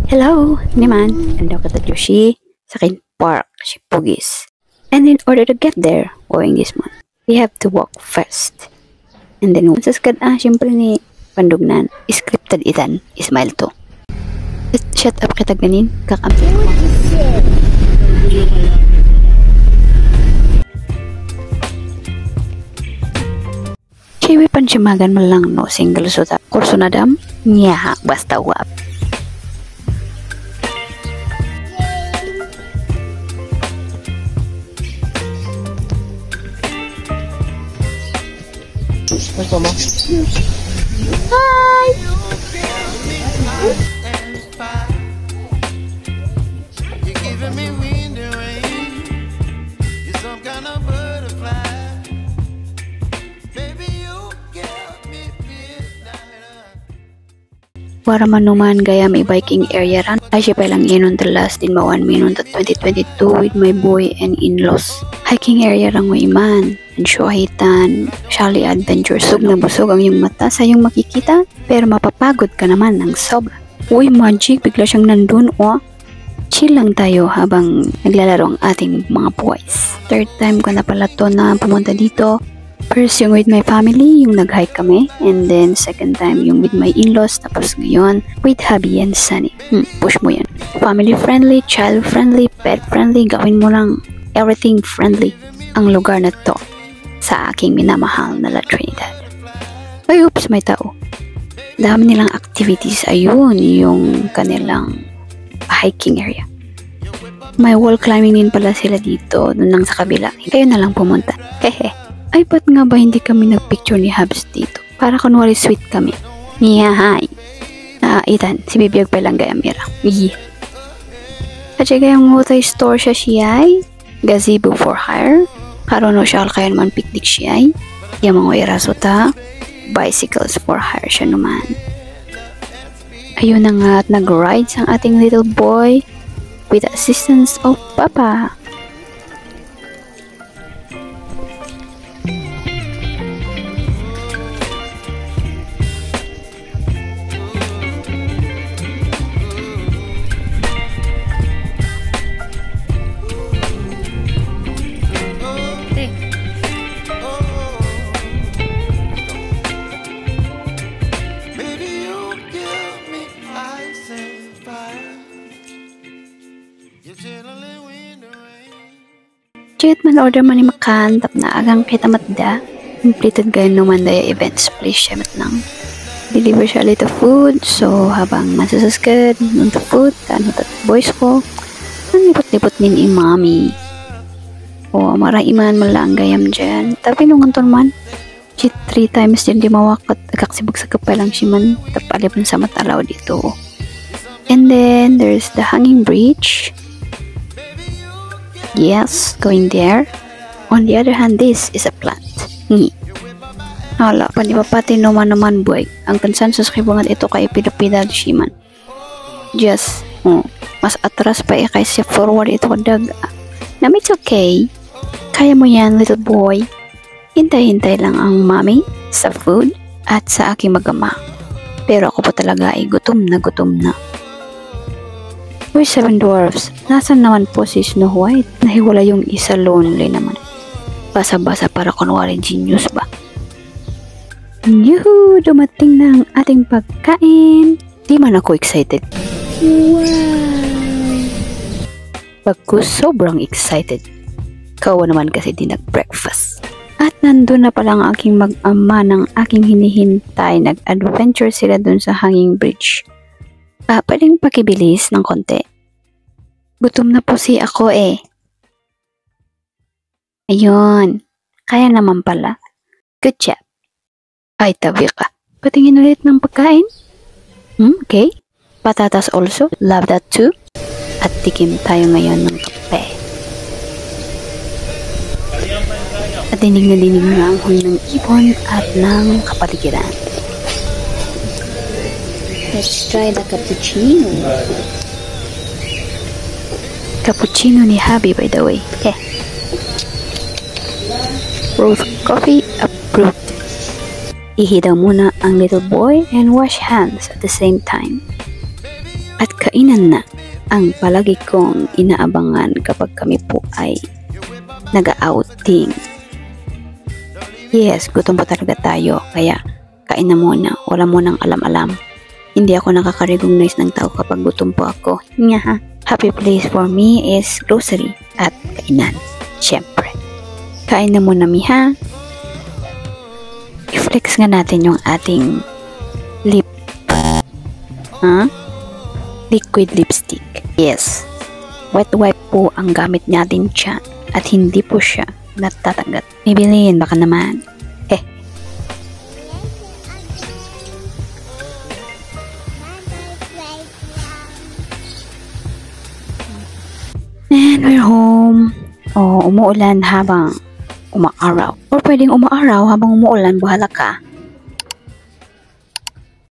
Hello, Niman. Ando ka Yoshi sa akin park si Pugis. And in order to get there, going this month, we have to walk first. And then, saskad syempre ni Pandugnan, scripted itan, Ismail to. Shut up kita ganin, kakampi. Siya pansimagan mo lang no, single suta. Kurso na dam, niya basta wap. Hi! Para manuman gaya may biking area ran. Ay siya palang inon the last din mawan minon to 2022 with my boy and in-laws. Hiking area rang mo iman. Ansyohitan, Shally Adventure. Busog na busog ang iyong mata sa iyong makikita. Pero mapapagod ka naman ng sobra. Uy, magic, bigla siyang nandun o. Chill lang tayo habang naglalaro ang ating mga boys. Third time ko na pala to na pumunta dito. First yung with my family, yung nag-hike kami. And then second time yung with my in-laws. Tapos ngayon with hubby and Sunny. Push mo yan. Family friendly, child friendly, pet friendly. Gawin mo lang everything friendly ang lugar na to sa aking minamahal na La Trinidad. Ay, oops, may tao. Dami nilang activities. Ayun, yung kanilang hiking area. May wall climbing din pala sila dito. Doon lang sa kabila. Kayo na lang pumunta. Hehe. Ay, ba't nga ba hindi kami nagpicture ni Habs dito? Para kunwari sweet kami. Niyahay. Itan, si Bibiyag palang gaya mira. At siya gayang multi-store siyay. Gazebo for hire. Karono siya kaya naman picnic siyay. Yung mga iraso ta. Bicycles for hire siya naman. Ayun na nga at nag-rides ang ating little boy with the assistance of Papa. Jet man order man ni makan tap na agang kita matda completed kayo naman daya events please siya matnang deliver siya little food so habang masasasgad nung the food ano tat boys ko ang lipot-lipot nin imami o maraiman malang gayam dyan tapi nung anton man Jet 3 times din di mawakot agaksibog sa kapalang si man tapalipon sa matalaw dito and then there's the hanging bridge. Yes, going there. On the other hand, this is a plant. Hala, panipapati naman boy. Ang consensus kay bungat ito kay pidapidal siman. Just, mas atras pa kay siya forward ito dag. Na it's okay. Kaya mo yan, little boy. Hintay-hintay lang ang mami sa food at sa aking magama. Pero ako pa talaga ay gutom na. Uy, 7 dwarfs. Nasaan naman po si Snow White? Nahiwala yung isa lonely naman. Basa-basa para kunwari genius ba? Yuhu! Dumating na ang ating pagkain. Di man ako excited. Wow! Pagkus sobrang excited. Kawa naman kasi di nag-breakfast. At nandun na pala ang aking mag-ama ng aking hinihintay. Nag-adventure sila dun sa hanging bridge. Pwedeng pakibilis ng konti. Gutom na po si ako eh. Ayun. Kaya naman pala. Good job. Ay, tabi ka. Patingin ulit ng pagkain. Okay. Patatas also. Love that too. At tikim tayo ngayon ng kape. At dinig na ang huni ng ibon at ng kapaligiran. Let's try the cappuccino. Cappuccino ni Habi, by the way. Roast coffee approved. Ihi daw muna ang little boy and wash hands at the same time. At Kainan na ang palagi kong inaabangan kapag kami po ay nag-outing. Yes, gutom po talaga tayo, kaya kain na muna, wala mo nang alam-alam. Hindi ako nakaka-recognize ng tao kapag gutom po ako. Nga, happy place for me is grocery at kainan. Siyempre. Kain na muna mi ha. I-flex nga natin yung ating lip. Liquid lipstick. Yes. Wet wipe po ang gamit natin dyan at hindi po siya natatagat. Maybelline, baka naman. And we're home. Umuulan habang umaaraw. Or pwedeng umaaraw habang umuulan, bahala ka.